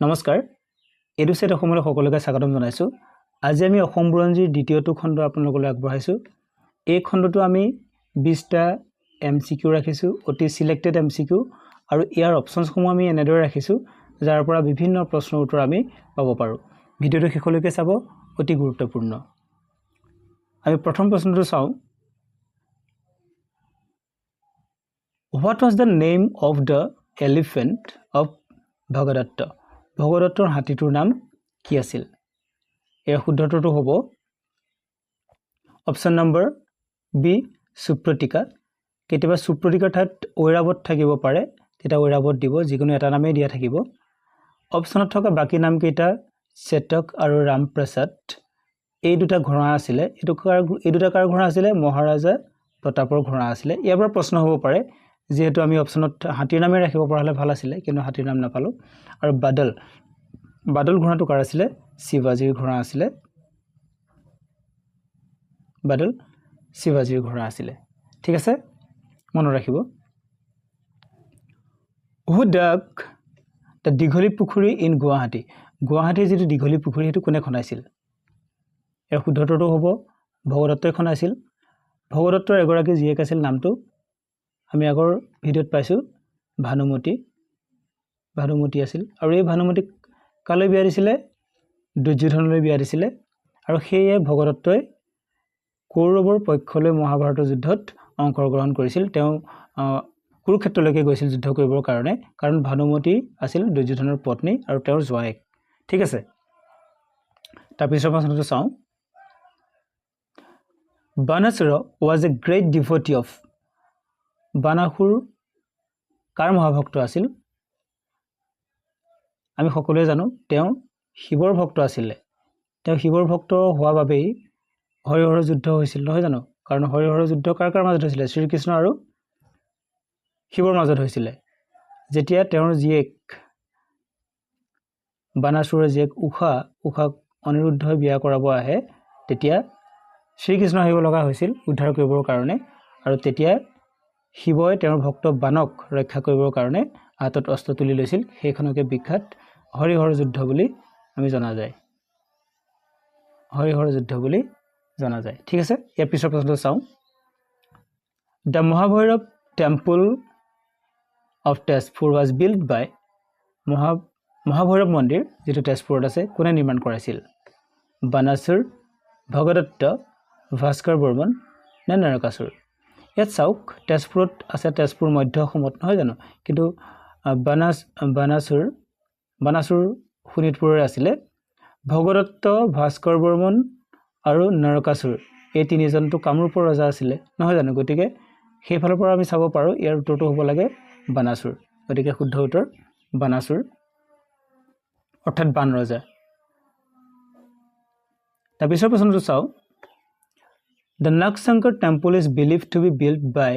নমস্কাৰ এডুচেট অসমলৈ সকলোকে স্বাগতম জনাইছো আজি আমি অসম বুৰঞ্জীৰ দ্বিতীয়টো খণ্ড আপোনালোকলৈ আগবঢ়াইছো এই খণ্ডটো আমি 20টা এমসিকিউ ৰাখিছো অতি সিলেক্টেড এমসিকিউ আৰু ইয়াৰ অপচনছ সমূহ আমি এনেদৰে ৰাখিছো যাৰ পৰা বিভিন্ন প্ৰশ্নৰ উত্তৰ আমি পাব পাৰো ভিডিওটো শেষলৈকে চাব অতি গুৰুত্বপূৰ্ণ আমি প্ৰথম প্ৰশ্নটো চাও What was the name of the elephant of Bhagadatta ভগদত্তৰ হাতীটোৰ নাম কি আছিল এৰ শুদ্ধটোটো হ'ব অপচন নম্বৰ বি সুপ্ৰতিকা কেতিয়াবা সুপ্ৰতিকাৰ ঠাইত ঐৰাবত থাকিব পাৰে তেতিয়া ঐৰাবত দিব যিকোনো এটা নামেই দিয়া থাকিব অপচনত থকা বাকি নাম কেইটা চেতক আৰু ৰামপ্ৰসাদ এই দুটা ঘোঁৰা আছিল এই দুটা কাৰ ঘোঁৰা আছিল মহাৰাজা প্ৰতাপৰ ঘোঁৰা আছিল ইয়াৰ পৰা প্ৰশ্ন হ'ব পাৰে যেহেতু আমি অপচনত হাতীৰ নামে ৰাখিব পৰা হলে ভাল আছিল কিন্তু হাতীৰ নাম নাপালো আৰু বাদল ঘোঁৰাটো কাৰ আছিল শিৱাজীৰ ঘোঁৰা আছিল বাদল শিৱাজীৰ ঘোঁৰা আছিল ঠিক আছে মনত ৰাখিব Who dug the দীঘলী পুখুৰী ইন গুৱাহাটীৰ যেটো দীঘলী পুখুৰী হেতু কোনে খনাইছিল এৰ শুদ্ধটোটো হ'ব ভগদত্তই খনাইছিল ভগদত্তৰ এগৰাকী জীয়েক আছিল নামটো আমি আগৰ ভিডিওত পাইছো ভানুমতি আছিল আৰু এই ভানুমতিক কালৈ বিয়া দিছিলে দুৰ্যোধনলৈ বিয়া দিছিলে আৰু সেয়ে ভগদত্তই কৌৰৱৰ পক্ষলৈ মহাভাৰতৰ যুদ্ধত অংশগ্ৰহণ কৰিছিল তেওঁ কুৰুক্ষেত্ৰলৈকে গৈছিল যুদ্ধ কৰিবৰ কাৰণে কাৰণ ভানুমতি আছিল দুৰ্যোধনৰ পত্নী আৰু তেওঁৰ জোৱায়েক ঠিক আছে তাৰ পিছৰ প্ৰশ্নটো চাও Banasura was a great devotee of বানাসুৰ কাৰ মহাভক্ত আছিল আমি সকলোৱে জানো তেওঁ শিৱৰ ভক্ত আছিল তেওঁ শিৱৰ ভক্ত হোৱা বাবে হৰিহৰ যুদ্ধ হৈছিল নহয় জানো কাৰণ হৰিহৰ যুদ্ধ কাৰ মাজত হৈছিল শ্ৰীকৃষ্ণ আৰু শিৱৰ মাজত হৈছিল যেতিয়া তেওঁৰ জীয়েক বানাসুৰৰ জীয়েক উষা অনিৰুদ্ধই বিয়া কৰাব আহে তেতিয়া শ্ৰীকৃষ্ণ আহিব লগা হৈছিল উদ্ধাৰ কৰিবৰ কাৰণে আৰু তেতিয়া শিৱই তেওঁৰ ভক্ত বানক ৰক্ষা কৰিবৰ কাৰণে হাতত অস্ত্ৰ তুলি লৈছিল সেইখনকে বিখ্যাত হৰিহৰ যুদ্ধ বুলি আমি জনা যায় হৰিহৰ যুদ্ধ বুলি জনা যায় ঠিক আছে ইয়াৰ পিছৰ প্ৰশ্নটো চাও The Mahabhairav Temple of Tezpur was built by Mahabhairav মন্দিৰ যেটো তেজপুৰত আছে কোনে নিৰ্মাণ কৰাইছিল বানাসুৰ ভগদত্ত ভাস্কৰ বৰ্মন নে নৰকাসুৰ ইয়াত চাওক তেজপুৰত আছে তেজপুৰ মধ্য অসমত নহয় জানো কিন্তু বানাসুৰ শোণিতপুৰৰ আছিল ভগদত্ত ভাস্কৰ বৰ্মন আৰু নৰকাসুৰ এই তিনিজনটো কামৰূপৰ ৰজা আছিল নহয় জানো গতিকে সেইফালৰ পৰা আমি চাব পাৰো ইয়াৰ উত্তৰটো হ'ব লাগে বানাসুৰ গতিকে শুদ্ধ উত্তৰ বানাসুৰ অৰ্থাৎ বান ৰজা তাৰ পিছৰ প্ৰশ্নটো চাও The Nagshankar temple is believed to be built by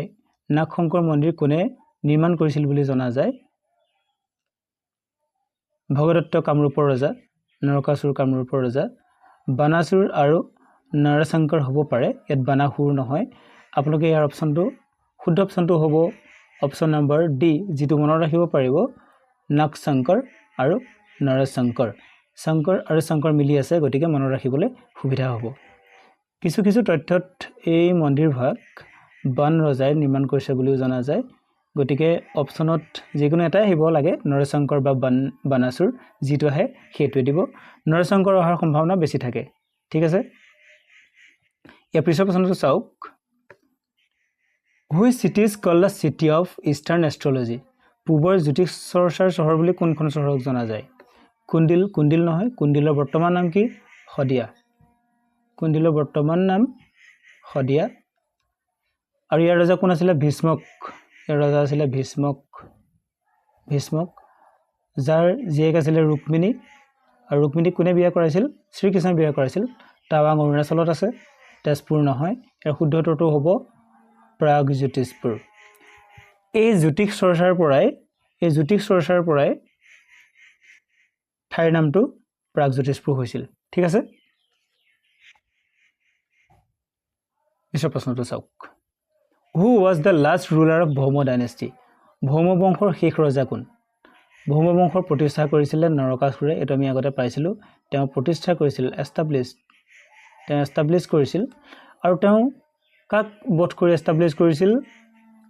Nagshankar মন্দিৰ কোনে নিৰ্মাণ কৰিছিল বুলি জনা যায় ভগদত্ত কামৰূপৰ ৰজা নৰকাসুৰ কামৰূপৰ ৰজা বানাসুৰ আৰু নৰশংকৰ হ'ব পাৰে ইয়াত বানাসুৰ নহয় আপোনালোকে ইয়াৰ অপচনটো শুদ্ধ অপচনটো হ'ব অপচন নম্বৰ ডি যেটো মনত ৰাখিব পাৰিব নাগশংকৰ আৰু নৰশংকৰ শংকৰ আৰু শংকৰ মিলি আছে গতিকে মনত ৰাখিবলৈ সুবিধা হ'ব কিছু তথ্যত এই মন্দিৰ ভাগ বান ৰজাই নিৰ্মাণ কৰিছে বুলি জনা যায় গতিকে অপচনত যিকোনো এটা আহিব লাগে নৰশংকৰ বা বানাসুৰ যেটো আহে হেতু দিব নৰশংকৰ অহাৰ সম্ভাৱনা বেছি থাকে ঠিক আছে ইয়াৰ পিছৰ প্ৰশ্নটো চাওক Which city is called the city of Eastern astrology পূবৰ জ্যোতিষ চৰ্চাৰ চহৰ বুলি কোনখন চহৰক জনা যায় কুণ্ডিল নহয় কুণ্ডিলৰ বৰ্তমান নাম কি হদিয়া কুণ্ডিলৰ বৰ্তমান নাম হদিয়া আৰু ইয়াৰ ৰজা কোন আছিল ভীষ্মক ইয়াৰ ৰজা আছিল ভীষ্মক যাৰ জীয়েক আছিল ৰুক্মিণী আৰু ৰুক্মিণীক কোনে বিয়া কৰাইছিল শ্ৰীকৃষ্ণই বিয়া কৰাইছিল টাৱাং অৰুণাচলত আছে তেজপুৰ নহয় ইয়াৰ শুদ্ধ উত্তৰটো হ'ব প্ৰাগজ্যোতিষপুৰ এই জ্যোতিষ চৰ্চাৰ পৰাই ঠাইৰ নামটো প্ৰাগজ্যোতিষপুৰ হৈছিল ঠিক আছে পিছৰ প্ৰশ্নটো চাওক Who was the last ruler of Bhoma dynasty ভৌম বংশৰ শেষ ৰজা কোন ভৌম বংশৰ প্ৰতিষ্ঠা কৰিছিলে নৰকাসুৰে এটো আমি আগতে পাইছিলো তেওঁ প্ৰতিষ্ঠা কৰিছিল এষ্টাব্লিছ কৰিছিল আৰু তেওঁ কাক বধ কৰি এষ্টাব্লিছ কৰিছিল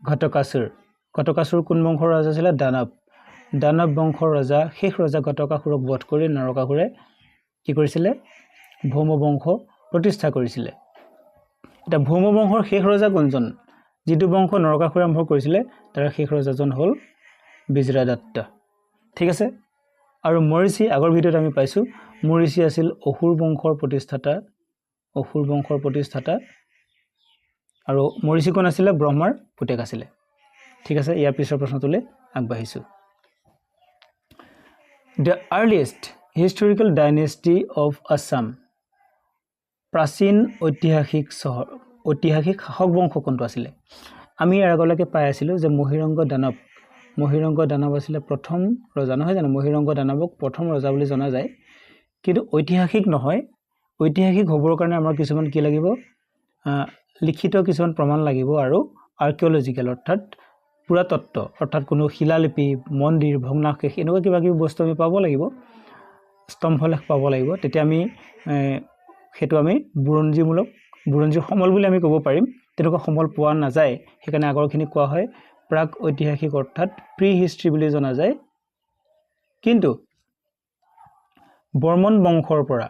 ঘটকাসুৰ কোন বংশৰ ৰজা আছিল দানৱ বংশৰ ৰজা শেষ ৰজা ঘটকাসুৰক বধ কৰি নৰকাসুৰে কি কৰিছিলে ভৌম বংশ প্ৰতিষ্ঠা কৰিছিলে এটা ভৌম বংশৰ শেষ ৰজা কোনজন যিটো বংশ নৰকাসুৰে আৰম্ভ কৰিছিলে তাৰ শেষ ৰজাজন হ'ল বিজয়দাত্ত ঠিক আছে আৰু মৰিচি আগৰ ভিডিঅ'ত আমি পাইছো মৰিচি আছিল অসুৰ বংশৰ প্ৰতিষ্ঠাতা আৰু মৰিচি কোন আছিল ব্ৰহ্মাৰ পুতেক আছিল ঠিক আছে ইয়াৰ পিছৰ প্ৰশ্নটোলৈ আগবাঢ়িছো The earliest historical dynasty of Assam প্ৰাচীন ঐতিহাসিক শাসক বংশ কোনটো আছিল আমি ইয়াৰ আগলৈকে পাই আছিলো যে মহিৰংগ দানৱ আছিল প্ৰথম ৰজা নহয় জানো মহিৰংগ দানৱক প্ৰথম ৰজা বুলি জনা যায় কিন্তু ঐতিহাসিক নহয় ঐতিহাসিক হ'বৰ কাৰণে আমাৰ কিছুমান কি লাগিব লিখিত কিছুমান প্ৰমাণ লাগিব আৰু আৰ্কিঅলজিক্যাল অৰ্থাৎ পুৰাতত্ত্ব অৰ্থাৎ কোনো শিলালিপি মন্দিৰ ভগ্নাৱশেষ এনেকুৱা কিবা কিবি বস্তু আমি পাব লাগিব স্তম্ভলেখ পাব লাগিব তেতিয়া আমি হেতু আমি বুৰঞ্জীৰ সমল বুলি আমি ক'ব পাৰিম তেনেকুৱা সমল পোৱা নাযায় সেইকাৰণে আগৰখিনি কোৱা হয় প্ৰাক ঐতিহাসিক অৰ্থাৎ প্ৰি হিষ্ট্ৰী বুলি জনা যায় কিন্তু বৰ্মন বংশৰ পৰা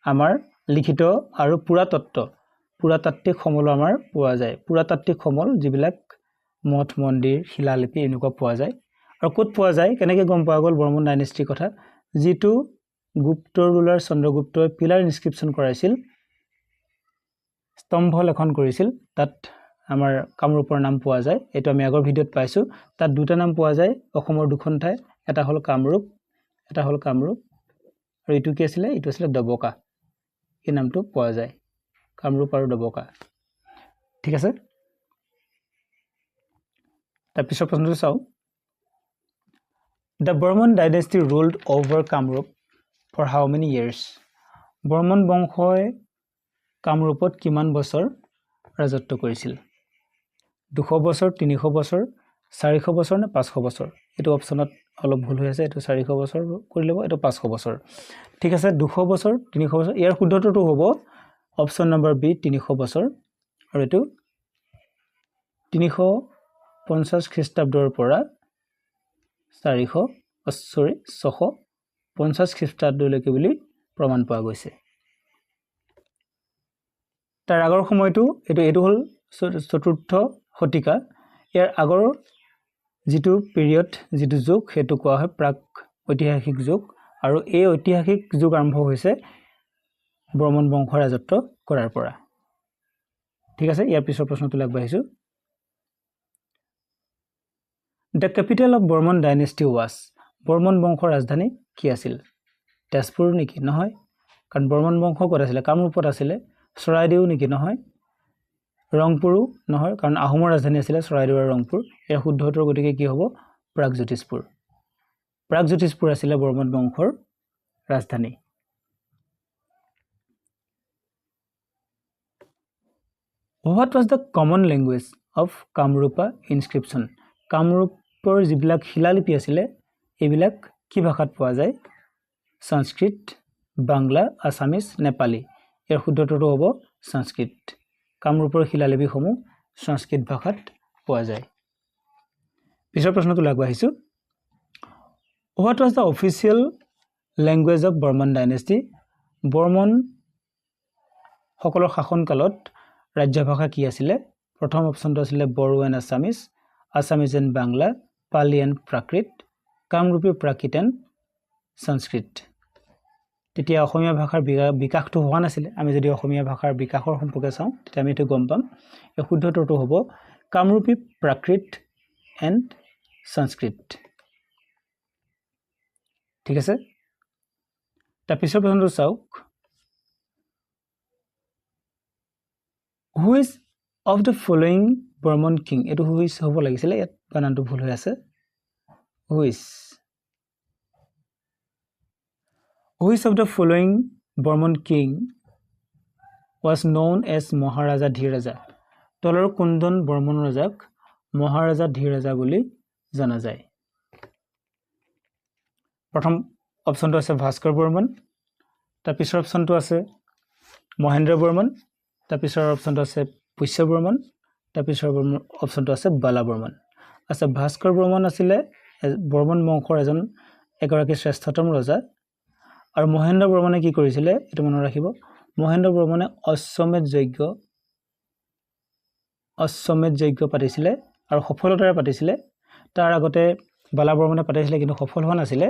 আমাৰ লিখিত আৰু পুৰাতাত্ত্বিক সমল আমাৰ পোৱা যায় পুৰাতাত্ত্বিক সমল যিবিলাক মঠ মন্দিৰ শিলালিপি এনেকুৱা পোৱা যায় আৰু ক'ত পোৱা যায় কেনেকৈ গম পোৱা গ'ল বৰ্মন ডাইনেষ্টিৰ কথা যিটো গুপ্ত ৰুলাৰ চন্দ্ৰগুপ্তই পিলাৰ ইনস্ক্ৰিপচন কৰাইছিল স্তম্ভ লেখন কৰিছিল তাত আমাৰ কামৰূপৰ নাম পোৱা যায় এটো আমি আগৰ ভিডিঅ'ত পাইছো তাত দুটা নাম পোৱা যায় অসমৰ দুখন ঠাই এটা হ'ল কামৰূপ আৰু ইটো কি আছিল ইটো আছিল দবকা এই নামটো পোৱা যায় কামৰূপ আৰু দবকা ঠিক আছে তাৰ পিছৰ প্ৰশ্নটো চাও The Burman dynasty ruled over Kamrup for how many years? Barman বংশই কামৰূপত কিমান বছৰ ৰাজত্ব কৰিছিল 200 বছৰ 300 বছৰ 400 বছৰ নে 500 বছৰ এটো অপচনত অলপ ভুল হৈ আছে এটো 400 বছৰ কৰি লব এটো 500 বছৰ ঠিক আছে 200 বছৰ 300 বছৰ ইয়াৰ শুদ্ধটো হ'ব অপচন নম্বৰ বি 300 বছৰ আৰু এটো 350 খ্ৰীষ্টাব্দৰ পৰা 650 খ্ৰীষ্টাব্দলৈকে বুলি প্ৰমাণ পোৱা গৈছে তাৰ আগৰ সময়টো এটো হ'ল চতুৰ্থ শতিকা ইয়াৰ আগৰ যিটো পিৰিয়ড যিটো যুগ হেতু কোৱা হয় প্ৰাক ঐতিহাসিক যুগ আৰু এই ঐতিহাসিক যুগ আৰম্ভ হৈছে বৰ্মন বংশৰ ৰাজত্ব কৰাৰ পৰা ঠিক আছে ইয়াৰ পিছৰ প্ৰশ্নটো আগবাঢ়িছো The capital of Burman dynasty was Barman বংশৰ ৰাজধানী কি আছিল তেজপুৰ নেকি নহয় কাৰণ বৰ্মন বংশ ক'ত আছিল কামৰূপত আছিল চৰাইদেউ নেকি নহয় ৰংপুৰ নহয় কাৰণ আহোমৰ ৰাজধানী আছিল চৰাইদেউ আৰু ৰংপুৰ এৰ শুদ্ধ উত্তৰ গতিকে কি হ'ব প্ৰাগজ্যোতিষপুৰ আছিল বৰ্মন বংশৰ ৰাজধানী What was the common language of Kamrupa inscription কামৰূপৰ যিবিলাক শিলালিপি আছিল এইবিলাক কি ভাষাত পোৱা যায় সংস্কৃত বাংলা আসামিজ নেপালী এৰ শুদ্ধটো হ'ব সংস্কৃত কামৰূপৰ শিলালিপিসমূহ সংস্কৃত ভাষাত পোৱা যায় পিছৰ প্ৰশ্নটো আগবাঢ়িছো What was the official language of Burman dynasty Barman সকলৰ শাসনকালত ৰাজ্য ভাষা কি আছিল প্ৰথম অপচনটো আছিল Bodo and Assamese and Bangla Pali and Prakrit Kamrupi Prakrit and সংস্কৃত তেতিয়া অসমীয়া ভাষাৰ বিকাশটো হোৱা নাছিল আমি যদি অসমীয়া ভাষাৰ বিকাশৰ সম্পৰ্কে চাওঁ তেতিয়া আমি এটো গম পাম এই শুদ্ধটো হ'ব কামৰূপী প্ৰাকৃত এণ্ড সংস্কৃত ঠিক আছে তাৰ পিছৰ প্ৰশ্নটো চাওক Who is of the following Burman king এটো who is হ'ব লাগিছিল ইয়াত বানানটো ভুল হৈ আছে Who is of the following Burman king was known as Maharaja Dhiraja তলৰ কোনজন বৰ্মন ৰজাক মহাৰাজা ধীৰাজা বুলি জনা যায় প্ৰথম অপশ্যনটো আছে ভাস্কৰ বৰ্মন, তাৰ পিছৰ অপশ্যনটো আছে মহেন্দ্ৰ বৰ্মন, তাৰ পিছৰ অপশ্যনটো আছে পুষ্য বৰ্মন, তাৰ পিছৰ অপশ্যনটো আছে বালা বৰ্মন। আচ্ছা, ভাস্কৰ বৰ্মন আছিলে বৰ্মন বংশৰ এগৰাকী শ্ৰেষ্ঠতম ৰজা। আৰু মহেন্দ্ৰ বৰ্মনে কি কৰিছিলে এইটো মনত ৰাখিব, মহেন্দ্ৰ বৰ্মনে অশ্বমেধ যজ্ঞ পাতিছিলে আৰু সফলতাৰে পাতিছিলে। তাৰ আগতে বালা বৰ্মনে পাতিছিলে কিন্তু সফল হোৱা নাছিলে,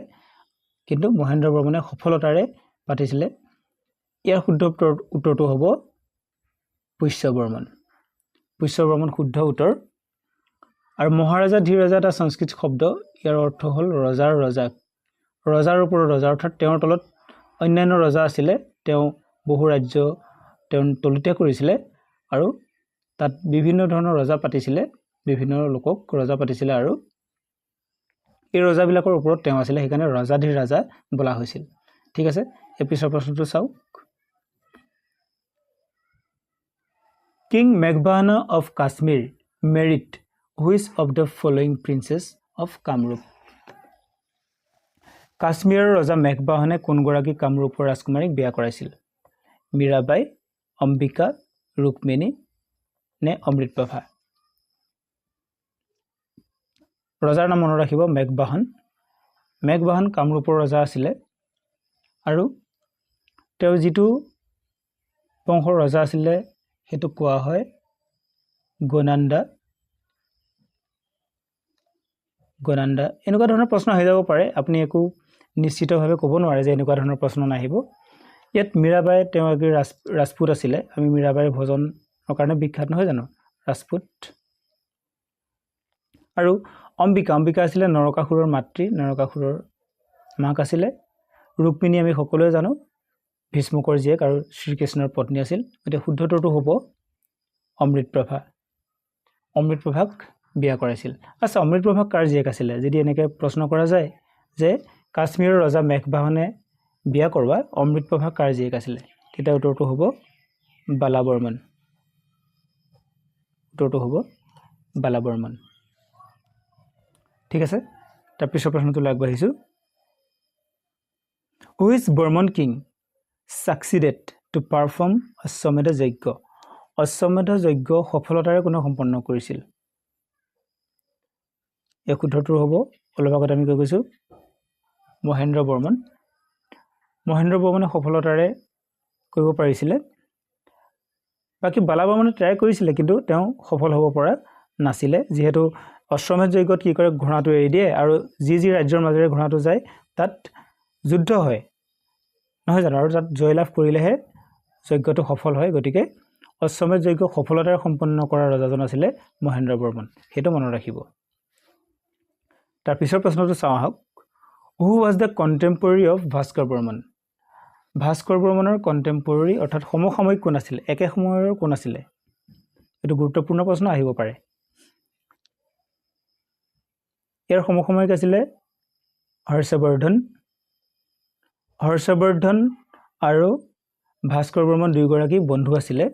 কিন্তু মহেন্দ্ৰ বৰ্মনে সফলতাৰে পাতিছিলে। ইয়াৰ শুদ্ধ উত্তৰটো হ'ব পুষ্য বৰ্মন। পুষ্য বৰ্মন শুদ্ধ উত্তৰ। আৰু মহাৰাজা ধীৰৰাজা এটা সংস্কৃত শব্দ, ইয়াৰ অৰ্থ হ'ল ৰজাৰ ৰজা। ৰজাৰ ওপৰত ৰজা, অৰ্থাৎ তেওঁৰ তলত অন্যান্য ৰজা আছিলে, তেওঁ বহু ৰাজ্য তেওঁ তলিতে কৰিছিলে আৰু তাত বিভিন্ন ধৰণৰ ৰজা পাতিছিলে, বিভিন্ন লোকক ৰজা পাতিছিলে আৰু এই ৰজাবিলাকৰ ওপৰত তেওঁ আছিলে, সেইকাৰণে ৰজাধীৰ ৰাজা বোলা হৈছিল। ঠিক আছে, এই পিছৰ প্ৰশ্নটো চাওক। কিং মেঘবাহানা of Kashmir married which of the following princess of Kamarupa? কাশ্মীৰৰ ৰজা মেঘবাহনে কোনগৰাকী কামৰূপৰ ৰাজকুমাৰীক বিয়া কৰাইছিল? মীৰাবাই, অম্বিকা, ৰুক্মিণী নে অমৃতপ্ৰভা? ৰজাৰ নাম মনত ৰাখিব মেঘবাহন। মেঘবাহন কামৰূপৰ ৰজা আছিলে আৰু তেওঁ যিটো বংশৰ ৰজা আছিলে সেইটো কোৱা হয় গনান্দা। এনেকুৱা ধৰণৰ প্ৰশ্ন হৈ যাব পাৰে, আপুনি একো নিশ্চিতভাৱে ক'ব নোৱাৰে যে এনেকুৱা ধৰণৰ প্ৰশ্ন নাহিব। ইয়াত মীৰাবাই তেওঁ এগৰাকী ৰাজপুত আছিলে। আমি মীৰাবাইৰ ভজনৰ কাৰণে বিখ্যাত নহয় জানো, ৰাজপুত। আৰু অম্বিকা আছিলে নৰকাসুৰৰ মাতৃ, নৰকাসুৰৰ মাক আছিলে। ৰুক্মিণী আমি সকলোৱে জানো ভীষ্মকৰ জীয়েক আৰু শ্ৰীকৃষ্ণৰ পত্নী আছিল। গতিকে শুদ্ধটোতো হ'ব অমৃতপ্ৰভা। অমৃতপ্ৰভাক বিয়া কৰাইছিল। আচ্ছা, অমৃতপ্ৰভা কাৰ জীয়েক আছিলে? যদি এনেকৈ প্ৰশ্ন কৰা যায় যে কাশ্মীৰৰ ৰজা মেঘবাহনে বিয়া কৰোৱা অমৃতপ্ৰভা কাৰ জীয়েক আছিলে, তেতিয়া উত্তৰটো হ'ব বালা বৰ্মন। উত্তৰটো হ'ব বালা বৰ্মন। ঠিক আছে, তাৰ পিছৰ প্ৰশ্নটোলৈ আগবাঢ়িছোঁ। Which Barman king succeeded to perform Ashvamedha yajna? অশ্বমেধ যজ্ঞ সফলতাৰে কোনে সম্পন্ন কৰিছিল? এই শুদ্ধটো হ'ব, অলপ আগতে আমি কৈ গৈছোঁ, মহেন্দ্ৰ বৰ্মন। মহেন্দ্ৰ বৰ্মনে সফলতাৰে কৰিব পাৰিছিলে। বাকী বালা বৰ্মনে ট্ৰাই কৰিছিলে কিন্তু তেওঁ সফল হ'ব পৰা নাছিলে, যিহেতু অশ্বমেধ যজ্ঞত কি কৰে, ঘোঁৰাটো এৰি দিয়ে আৰু যি ৰাজ্যৰ মাজেৰে ঘোঁৰাটো যায় তাত যুদ্ধ হয় নহয় জানো, আৰু তাত জয়লাভ কৰিলেহে যজ্ঞটো সফল হয়। গতিকে অশ্বমেধ যজ্ঞ সফলতাৰে সম্পন্ন কৰা ৰজাজন আছিলে মহেন্দ্ৰ বৰ্মন, সেইটো মনত ৰাখিব। তাৰ পিছৰ প্ৰশ্নটো চাওঁ আহক। Who was the contemporary of Bhaskar Barman? Bhaskar বৰ্মনৰ কণ্টেম্পৰেৰী অৰ্থাৎ সমসাময়িক কোন আছিলে, একে সময়ৰ কোন আছিলে? এইটো গুৰুত্বপূৰ্ণ প্ৰশ্ন, আহিব পাৰে। ইয়াৰ সমসাময়িক আছিলে হৰ্ষবৰ্ধন। হৰ্ষবৰ্ধন আৰু ভাস্কৰ বৰ্মন দুয়োগৰাকী বন্ধু আছিলে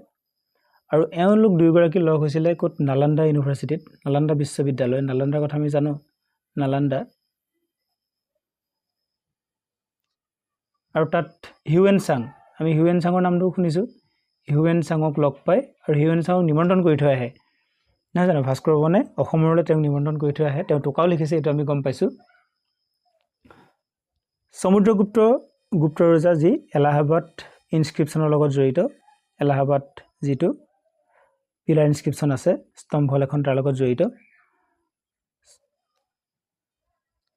আৰু এওঁলোক দুয়োগৰাকী লগ হৈছিলে ক'ত? নালন্দা ইউনিভাৰ্চিটিত, নালন্দা বিশ্ববিদ্যালয়। নালন্দাৰ কথা আমি জানো, নালন্দা। আৰু তাত হিউৱেন চাং, আমি হিউৱেন চাঙৰ নামটো শুনিছোঁ। হিউৱেন চাঙক লগ পায় আৰু হিউৱেন চাঙক নিমন্ত্ৰণ কৰি থৈ আহে নহয় জানো, ভাস্কৰ বৰ্মনে অসমলৈ তেওঁক নিমন্ত্ৰণ কৰি থৈ আহে। তেওঁ টোকাও লিখিছে, এইটো আমি গম পাইছোঁ। সমুদ্ৰগুপ্ত ৰজা যি এলাহাবাদ ইনস্ক্ৰিপশ্যনৰ লগত জড়িত, এলাহাবাদ যিটো পিলাৰ ইনস্ক্ৰিপশ্যন আছে, স্তম্ভলেখন তাৰ লগত জড়িত।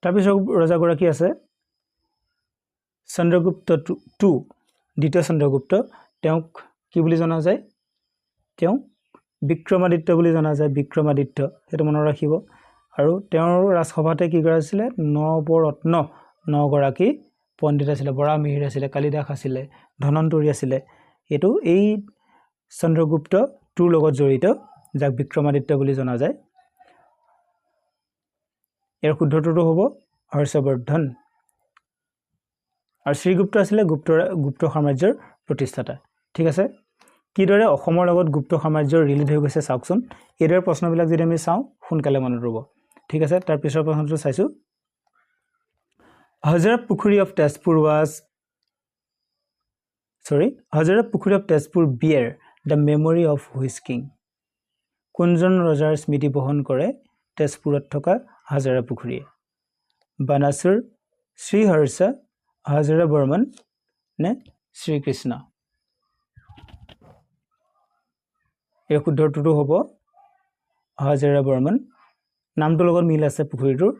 তাৰপিছত ৰজাগৰাকী আছে চন্দ্ৰগুপ্ত টু, দ্বিতীয় চন্দ্ৰগুপ্ত। তেওঁক কি বুলি জনা যায়? তেওঁক বিক্ৰমাদিত্য বুলি জনা যায়, বিক্ৰমাদিত্য, সেইটো মনত ৰাখিব। আৰু তেওঁৰ ৰাজসভাতে কি কৰা আছিলে? নৱৰত্ন, 9গৰাকী পণ্ডিত আছিলে, বৰা মিহিৰ আছিলে, কালিদাস আছিলে, ধনন্তৰী আছিলে। এইটো এই চন্দ্ৰগুপ্ত টুৰ লগত জড়িত, যাক বিক্ৰমাদিত্য বুলি জনা যায়। ইয়াৰ শুদ্ধটোতো হ'ব হৰ্ষবৰ্ধন। আৰু শ্ৰীগুপ্ত আছিলে গুপ্ত সাম্ৰাজ্যৰ প্ৰতিষ্ঠাতা। ঠিক আছে, কিদৰে অসমৰ লগত গুপ্ত সাম্ৰাজ্যৰ ৰিলেট হৈ গৈছে চাওকচোন। এইদৰে প্ৰশ্নবিলাক যদি আমি চাওঁ সোনকালে মনত ৰ'ব। ঠিক আছে, তাৰ পিছৰ প্ৰশ্নটো চাইছোঁ। Hazara Pukhuri of Tezpur bear the memory of which king? কোনজন ৰজাৰ স্মৃতি বহন কৰে তেজপুৰত থকা হাজাৰা পুখুৰীয়ে? বানাসুৰ, শ্ৰীহৰ্ষ, হাজাৰা বৰ্মন নে শ্ৰীকৃষ্ণ? এই শুদ্ধটোটো হ'ব হাজাৰা বৰ্মন। নামটোৰ লগত মিল আছে পুখুৰীটোৰ,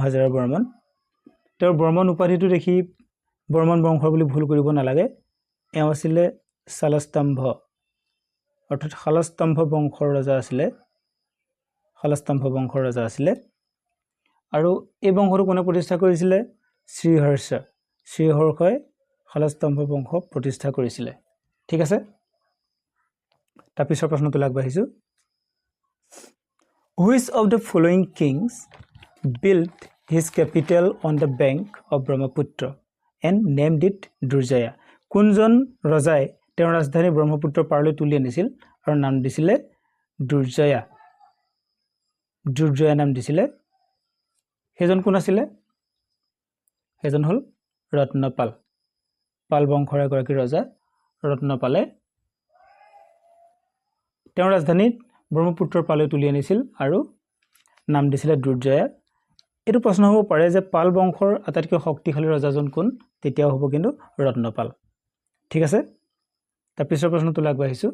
হাজাৰা বৰ্মন। তেওঁৰ বৰ্মন উপাধিটো দেখি বৰ্মন বংশৰ বুলি ভুল কৰিব নালাগে। এওঁ আছিলে শালস্তম্ভ, অৰ্থাৎ শালস্তম্ভ বংশৰ ৰজা আছিলে। আৰু এই বংশটো কোনে প্ৰতিষ্ঠা কৰিছিলে? শ্ৰীহৰ্ষই শালস্তম্ভ বংশ প্ৰতিষ্ঠা কৰিছিলে। ঠিক আছে, তাৰপিছৰ প্ৰশ্নটোলৈ আগবাঢ়িছোঁ। Which of the following kings built his capital on the bank of Brahmaputra and named it Durjaya? কোনজন ৰজাই তেওঁৰ ৰাজধানী ব্ৰহ্মপুত্ৰ পাৰলৈ তুলি আনিছিল আৰু নাম দিছিলে দুৰ্জয়া? নাম দিছিলে। সেইজন কোন আছিলে? সেইজন হ'ল ৰত্নপাল। পাল বংশৰ এগৰাকী ৰজা ৰত্নপালে তেওঁৰ ৰাজধানীত ব্ৰহ্মপুত্ৰৰ পাৰলৈ তুলি আনিছিল আৰু নাম দিছিলে দুৰ্জয়া। এইটো প্ৰশ্ন হ'ব পাৰে যে পাল বংশৰ আটাইতকৈ শক্তিশালী ৰজাজন কোন? তেতিয়াও হ'ব কিন্তু ৰত্নপাল। ঠিক আছে, তাৰপিছৰ প্ৰশ্নটোলৈ আগবাঢ়িছোঁ।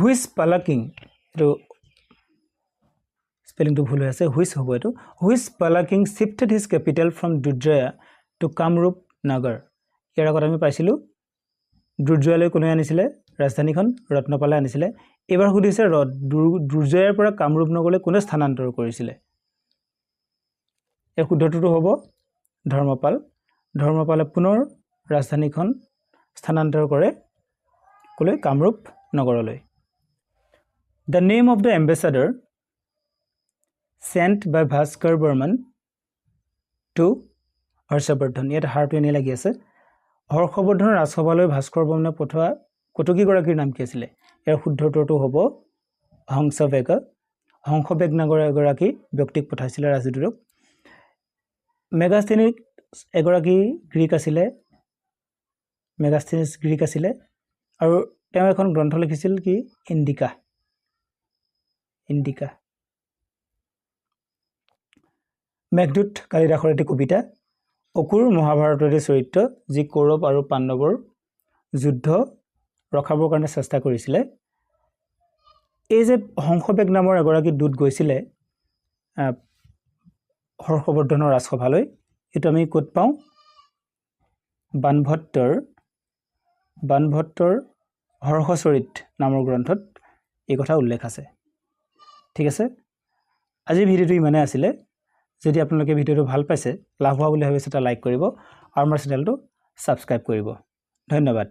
হুইচ পালা কিং, এইটো স্পেলিংটো ভুল হৈ আছে, হুইচ হ'ব এইটো। Which Pala king shifted his capital from Durjaya to Kamarupa Nagara? ইয়াৰ আগত আমি পাইছিলোঁ দুৰ্জয়ালৈ কোনে আনিছিলে ৰাজধানীখন? ৰত্নপালে আনিছিলে। এইবাৰ সুধিছে দুৰ্জয়াৰ পৰা কামৰূপ নগৰলৈ কোনে স্থানান্তৰ কৰিছিলে? এই শুদ্ধটোতো হ'ব ধৰ্মপালে পুনৰ ৰাজধানীখন স্থানান্তৰ কৰে কলৈ? কামৰূপ নগৰলৈ। The name of the ambassador sent by Bhaskar Burman to Harshvardhan, ইয়াত হাৰটো এনেই লাগি আছে। হৰ্ষবৰ্ধনৰ ৰাজসভালৈ ভাস্কৰ বৰ্মনে পঠোৱা কটকীগৰাকীৰ নাম কি আছিলে? ইয়াৰ শুদ্ধটোতো হ'ব হংসবেগ। হংসবেগ নামৰ এগৰাকী ব্যক্তিক পঠাইছিলে ৰাজদূতক। মেগাস্থেনিছ এগৰাকী গ্ৰীক আছিলে আৰু তেওঁ এখন গ্ৰন্থ লিখিছিল কি? ইণ্ডিকা। মেঘদূত কালিদাসৰ এটি কবিতা। অকুৰ মহাভাৰতৰ এটি চৰিত্ৰ যি কৌৰৱ আৰু পাণ্ডৱৰ যুদ্ধ ৰখাবৰ কাৰণে চেষ্টা কৰিছিলে। এই যে হংসবেগ নামৰ এগৰাকী দূত গৈছিলে হৰ্ষবৰ্ধনৰ ৰাজসভালৈ, এইটো আমি ক'ত পাওঁ? বানভট্টৰ হৰ্ষচৰিত নামৰ গ্ৰন্থত এই কথা উল্লেখ আছে। ঠিক আছে, আজিৰ ভিডিঅ'টো ইমানে আছিলে। যদি আপোনালোকে ভিডিঅ'টো ভাল পাইছে, লাভ হোৱা বুলি ভাবিছে, এটা লাইক কৰিব আৰু আমাৰ চেনেলটো ছাবস্ক্ৰাইব কৰিব। ধন্যবাদ।